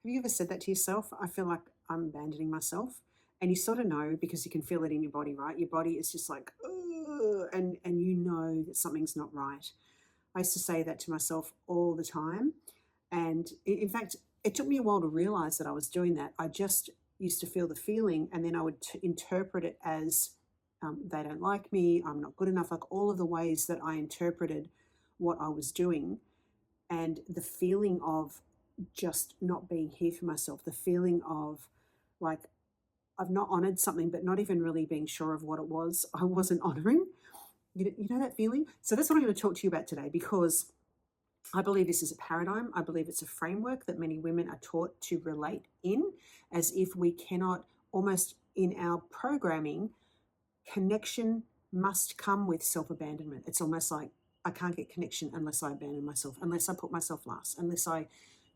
Have you ever said that to yourself? I feel like I'm abandoning myself. And you sort of know because you can feel it in your body, right? Your body is just like, "Ugh," and you know that something's not right. I used to say that to myself all the time. And in fact, it took me a while to realize that I was doing that. I just used to feel the feeling and then I would interpret it as they don't like me, I'm not good enough, like all of the ways that I interpreted what I was doing and the feeling of just not being here for myself, the feeling of like I've not honored something, but not even really being sure of what it was I wasn't honoring. You know that feeling? So that's what I'm going to talk to you about today because I believe this is a paradigm. I believe it's a framework that many women are taught to relate in, as if we cannot, almost in our programming, connection must come with self abandonment. It's almost like I can't get connection unless I abandon myself, unless I put myself last, unless I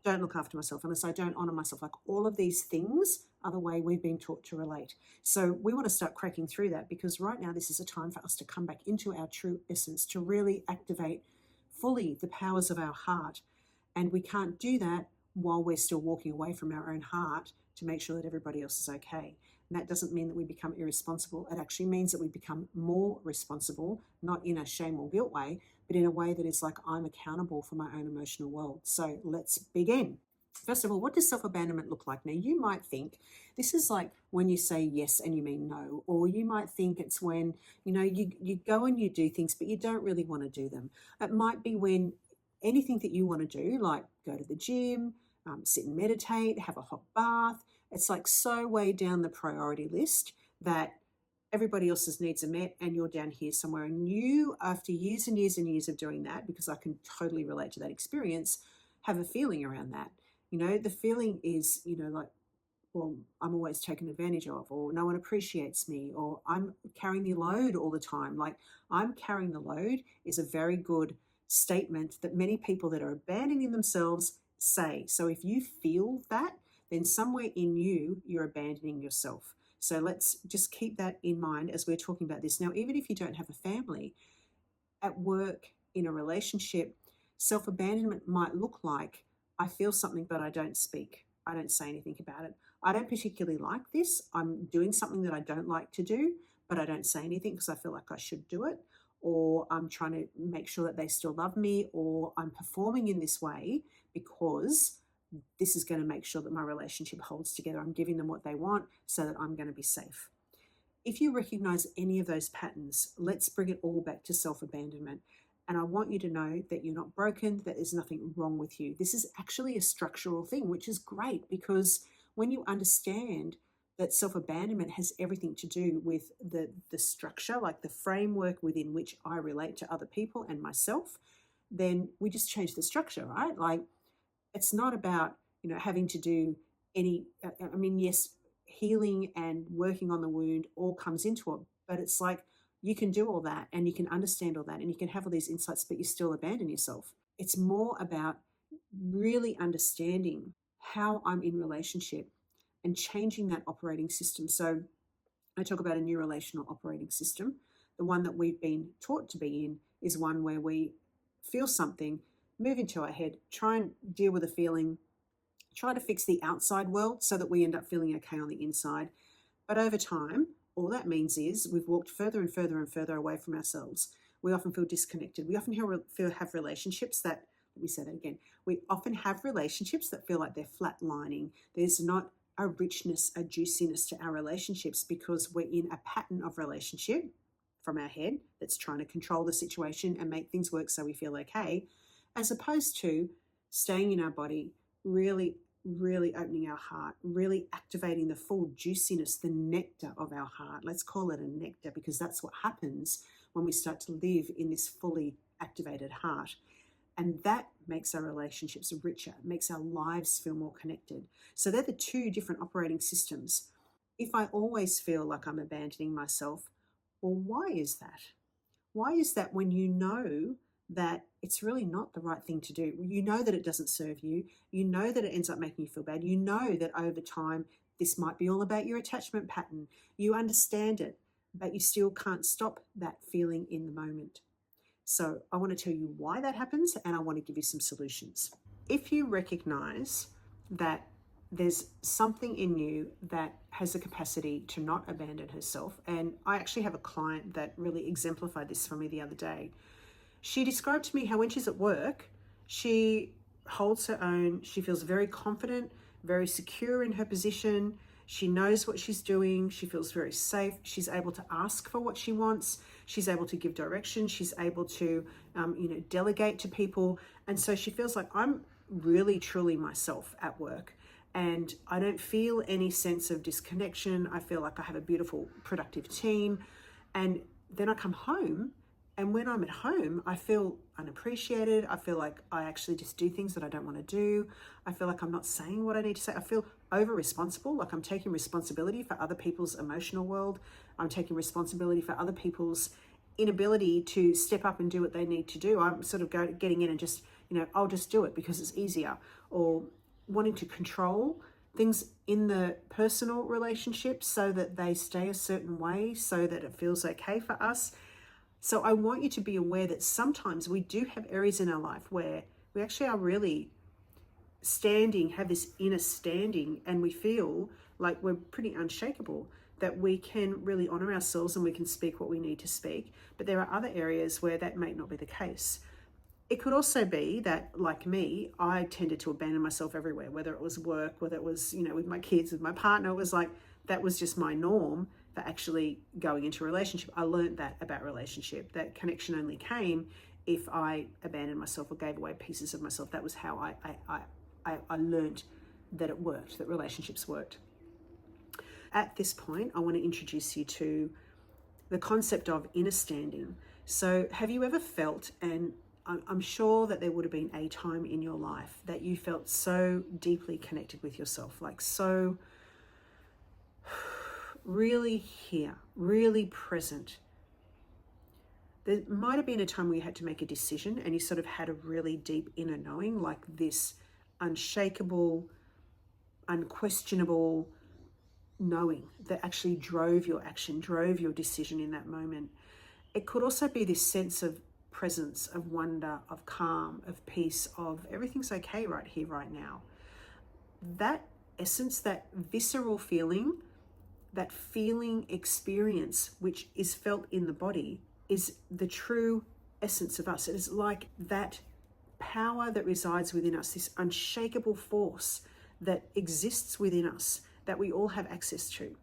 don't look after myself, unless I don't honor myself. Like all of these things are the way we've been taught to relate. So we want to start cracking through that because right now this is a time for us to come back into our true essence, to really activate fully the powers of our heart. And we can't do that while we're still walking away from our own heart to make sure that everybody else is okay. And that doesn't mean that we become irresponsible. It actually means that we become more responsible, not in a shame or guilt way, but in a way that is like I'm accountable for my own emotional world. So let's begin. First of all, what does self abandonment look like? Now, you might think this is like when you say yes and you mean no, or you might think it's when you go and you do things, but you don't really want to do them. It might be when anything that you want to do, like go to the gym, sit and meditate, have a hot bath, it's like so way down the priority list that everybody else's needs are met and you're down here somewhere. And you, after years and years and years of doing that, because I can totally relate to that experience, have a feeling around that. The feeling is, like, well, I'm always taken advantage of, or no one appreciates me, or I'm carrying the load all the time. Like, I'm carrying the load is a very good statement that many people that are abandoning themselves say. So if you feel that, then somewhere in you, you're abandoning yourself. So let's just keep that in mind as we're talking about this. Now, even if you don't have a family, at work, in a relationship, self abandonment might look like I feel something, but I don't speak. I don't say anything about it. I don't particularly like this. I'm doing something that I don't like to do, but I don't say anything because I feel like I should do it. Or I'm trying to make sure that they still love me, or I'm performing in this way because this is going to make sure that my relationship holds together. I'm giving them what they want so that I'm going to be safe. If you recognize any of those patterns, let's bring it all back to self abandonment. And I want you to know that you're not broken, that there's nothing wrong with you. This is actually a structural thing, which is great because when you understand that self abandonment has everything to do with the structure, like the framework within which I relate to other people and myself, then we just change the structure, right? Like it's not about, having to do any, I mean, yes, healing and working on the wound all comes into it, but it's like you can do all that and you can understand all that and you can have all these insights, but you still abandon yourself. It's more about really understanding how I'm in relationship and changing that operating system. So I talk about a new relational operating system. The one that we've been taught to be in is one where we feel something, move into our head, try and deal with a feeling, try to fix the outside world so that we end up feeling okay on the inside. But over time, all that means is we've walked further and further and further away from ourselves. We often feel disconnected. We often have relationships that, let me say that again, we often have relationships that feel like they're flatlining. There's not a richness, a juiciness to our relationships because we're in a pattern of relationship from our head that's trying to control the situation and make things work so we feel okay, as opposed to staying in our body, really, really opening our heart, really activating the full juiciness, the nectar of our heart. Let's call it a nectar because that's what happens when we start to live in this fully activated heart. And that makes our relationships richer, makes our lives feel more connected. So they're the two different operating systems. If I always feel like I'm abandoning myself, well, why is that? Why is that when you know that it's really not the right thing to do? You know that it doesn't serve you. You know that it ends up making you feel bad. You know that over time, this might be all about your attachment pattern. You understand it, but you still can't stop that feeling in the moment. So I want to tell you why that happens and I want to give you some solutions. If you recognize that there's something in you that has the capacity to not abandon herself. And I actually have a client that really exemplified this for me the other day. She described to me how when she's at work, she holds her own, she feels very confident, very secure in her position, she knows what she's doing, she feels very safe, she's able to ask for what she wants, she's able to give direction, she's able to delegate to people. And so she feels like, I'm really truly myself at work, and I don't feel any sense of disconnection. I feel like I have a beautiful, productive team. And then I come home, and when I'm at home, I feel unappreciated. I feel like I actually just do things that I don't want to do. I feel like I'm not saying what I need to say. I feel over-responsible, like I'm taking responsibility for other people's emotional world. I'm taking responsibility for other people's inability to step up and do what they need to do. I'm sort of getting in and just, I'll just do it because it's easier. Or wanting to control things in the personal relationships so that they stay a certain way, so that it feels okay for us. So I want you to be aware that sometimes we do have areas in our life where we actually are really have this inner standing, and we feel like we're pretty unshakable, that we can really honor ourselves and we can speak what we need to speak. But there are other areas where that may not be the case. It could also be that, like me, I tended to abandon myself everywhere, whether it was work, whether it was, with my kids, with my partner. It was like, that was just my norm for actually going into a relationship. I learned that about relationship, that connection only came if I abandoned myself or gave away pieces of myself. That was how I learned that it worked, that relationships worked. At this point, I want to introduce you to the concept of inner standing. So have you ever felt, and I'm sure that there would have been a time in your life that you felt so deeply connected with yourself, like so really here, really present. There might have been a time where you had to make a decision and you sort of had a really deep inner knowing, like this unshakable, unquestionable knowing that actually drove your action, drove your decision in that moment. It could also be this sense of presence, of wonder, of calm, of peace, of everything's okay right here, right now. That essence, that visceral feeling, that feeling experience, which is felt in the body, is the true essence of us. It is like that power that resides within us, this unshakable force that exists within us, that we all have access to.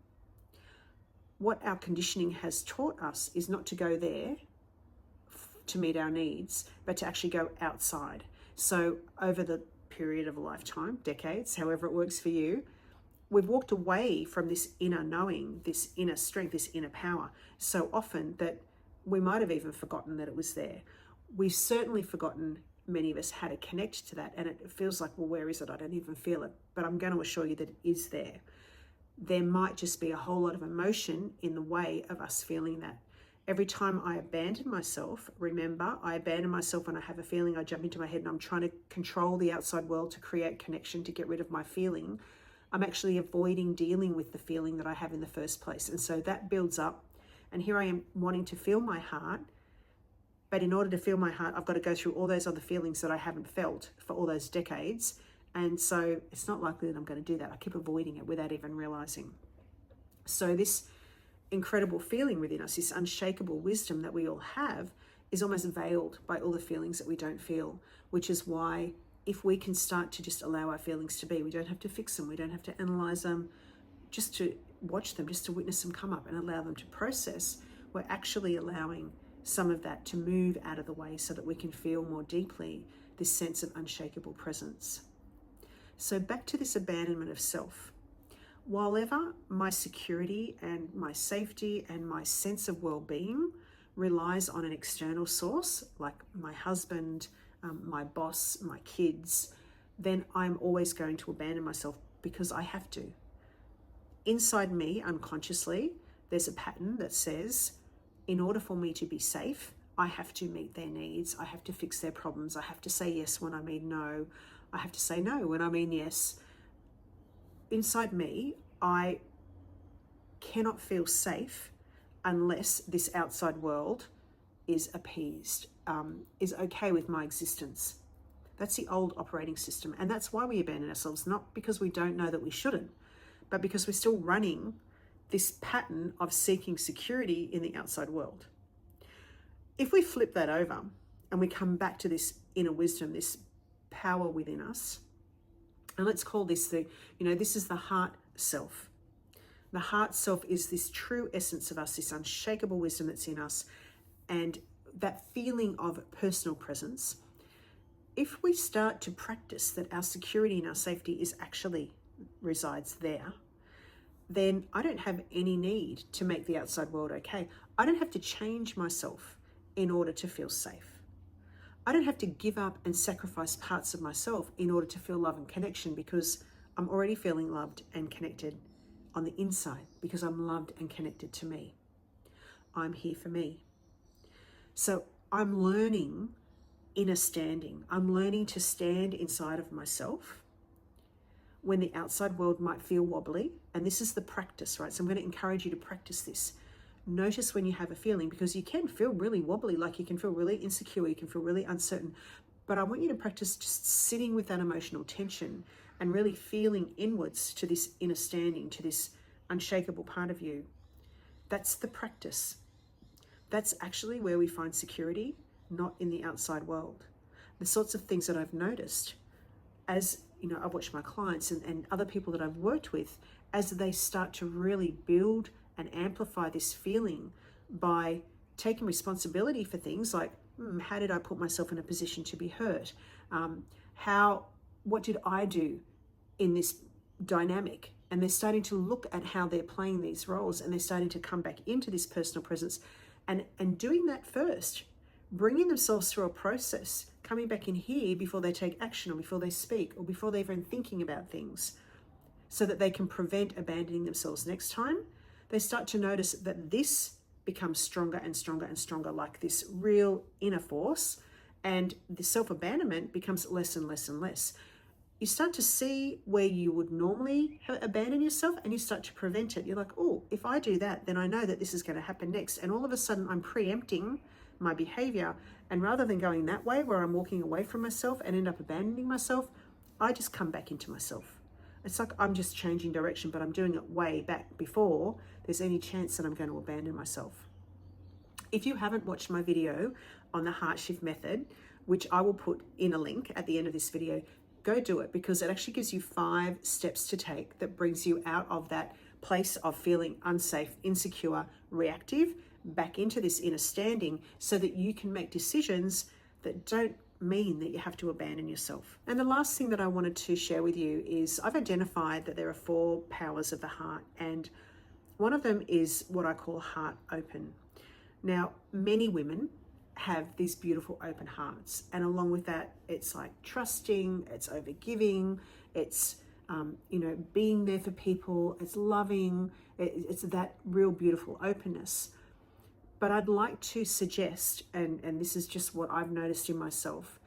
What our conditioning has taught us is not to go there to meet our needs, but to actually go outside. So over the period of a lifetime, decades, however it works for you, we've walked away from this inner knowing, this inner strength, this inner power so often that we might have even forgotten that it was there. We've certainly forgotten, many of us, how to connect to that, and it feels like, well, where is it? I don't even feel it. But I'm going to assure you that it is there. There might just be a whole lot of emotion in the way of us feeling that. Every time I abandon myself, remember, I abandon myself when I have a feeling, I jump into my head and I'm trying to control the outside world to create connection, to get rid of my feeling. I'm actually avoiding dealing with the feeling that I have in the first place. And so that builds up. And here I am wanting to feel my heart. But in order to feel my heart, I've got to go through all those other feelings that I haven't felt for all those decades. And so it's not likely that I'm going to do that. I keep avoiding it without even realizing. So this incredible feeling within us, this unshakable wisdom that we all have, is almost veiled by all the feelings that we don't feel, which is why if we can start to just allow our feelings to be, we don't have to fix them, we don't have to analyze them, just to watch them, just to witness them come up and allow them to process, we're actually allowing some of that to move out of the way so that we can feel more deeply this sense of unshakable presence. So back to this abandonment of self. While ever my security and my safety and my sense of well-being relies on an external source, like my husband, my boss, my kids, then I'm always going to abandon myself because I have to. Inside me, unconsciously, there's a pattern that says, in order for me to be safe, I have to meet their needs, I have to fix their problems, I have to say yes when I mean no, I have to say no when I mean yes. Inside me, I cannot feel safe unless this outside world is appeased, is okay with my existence. That's the old operating system. And that's why we abandon ourselves, not because we don't know that we shouldn't, but because we're still running this pattern of seeking security in the outside world. If we flip that over and we come back to this inner wisdom, this power within us, and let's call this this is the heart self. The heart self is this true essence of us, this unshakable wisdom that's in us, and that feeling of personal presence. If we start to practice that our security and our safety is actually resides there, then I don't have any need to make the outside world okay. I don't have to change myself in order to feel safe. I don't have to give up and sacrifice parts of myself in order to feel love and connection, because I'm already feeling loved and connected on the inside, because I'm loved and connected to me. I'm here for me. So I'm learning inner standing. I'm learning to stand inside of myself when the outside world might feel wobbly. And this is the practice, right? So I'm going to encourage you to practice this. Notice when you have a feeling, because you can feel really wobbly, like you can feel really insecure, you can feel really uncertain. But I want you to practice just sitting with that emotional tension and really feeling inwards to this inner standing, to this unshakable part of you. That's the practice. That's actually where we find security, not in the outside world. The sorts of things that I've noticed as I've watched my clients and other people that I've worked with, as they start to really build and amplify this feeling by taking responsibility for things like, how did I put myself in a position to be hurt? What did I do in this dynamic? And they're starting to look at how they're playing these roles, and they're starting to come back into this personal presence and doing that first, bringing themselves through a process, coming back in here before they take action or before they speak or before they're even thinking about things, so that they can prevent abandoning themselves next time. They start to notice that this becomes stronger and stronger and stronger, like this real inner force, and the self-abandonment becomes less and less and less. You start to see where you would normally abandon yourself, and you start to prevent it. You're like, oh, if I do that, then I know that this is going to happen next. And all of a sudden I'm preempting my behavior. And rather than going that way where I'm walking away from myself and end up abandoning myself, I just come back into myself. It's like I'm just changing direction, but I'm doing it way back before there's any chance that I'm going to abandon myself. If you haven't watched my video on the heart shift method, which I will put in a link at the end of this video, go do it, because it actually gives you 5 steps to take that brings you out of that place of feeling unsafe, insecure, reactive, back into this inner standing, so that you can make decisions that don't mean that you have to abandon yourself. And the last thing that I wanted to share with you is I've identified that there are 4 powers of the heart, and one of them is what I call heart open. Now, many women have these beautiful open hearts, and along with that, it's like trusting, it's overgiving, it's being there for people, it's loving, it's that real beautiful openness. But I'd like to suggest, and this is just what I've noticed in myself,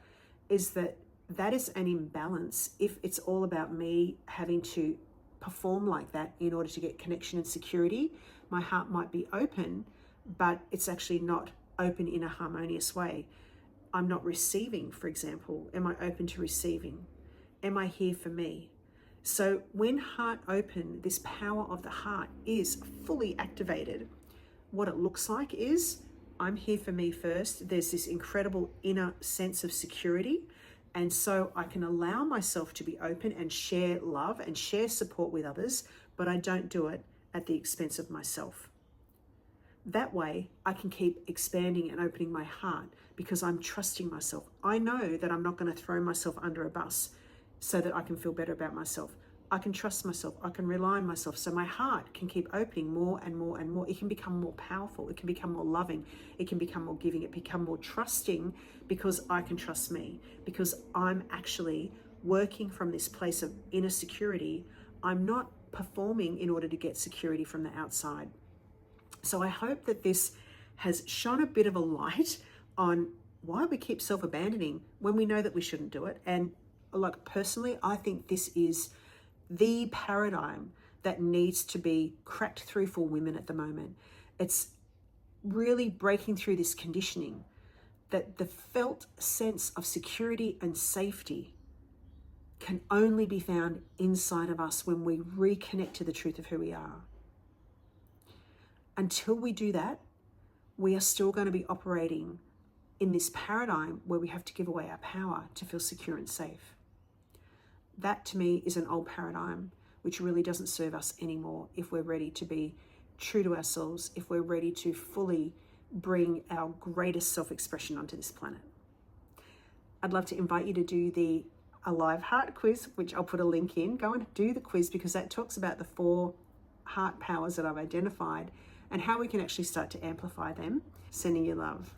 is that is an imbalance if it's all about me having to perform like that in order to get connection and security. My heart might be open, but it's actually not open in a harmonious way. I'm not receiving, for example. Am I open to receiving? Am I here for me? So when heart open, this power of the heart is fully activated. What it looks like is I'm here for me first. There's this incredible inner sense of security. And so I can allow myself to be open and share love and share support with others, but I don't do it at the expense of myself. That way I can keep expanding and opening my heart, because I'm trusting myself. I know that I'm not going to throw myself under a bus so that I can feel better about myself. I can trust myself. I can rely on myself. So my heart can keep opening more and more and more. It can become more powerful. It can become more loving. It can become more giving. It become more trusting, because I can trust me, because I'm actually working from this place of inner security. I'm not performing in order to get security from the outside. So I hope that this has shone a bit of a light on why we keep self-abandoning when we know that we shouldn't do it. And like personally, I think this is the paradigm that needs to be cracked through for women at the moment. It's really breaking through this conditioning that the felt sense of security and safety can only be found inside of us when we reconnect to the truth of who we are. Until we do that, we are still going to be operating in this paradigm where we have to give away our power to feel secure and safe. That to me is an old paradigm which really doesn't serve us anymore if we're ready to be true to ourselves, if we're ready to fully bring our greatest self-expression onto this planet. I'd love to invite you to do the Alive Heart quiz, which I'll put a link in. Go and do the quiz because that talks about the 4 heart powers that I've identified and how we can actually start to amplify them. Sending you love.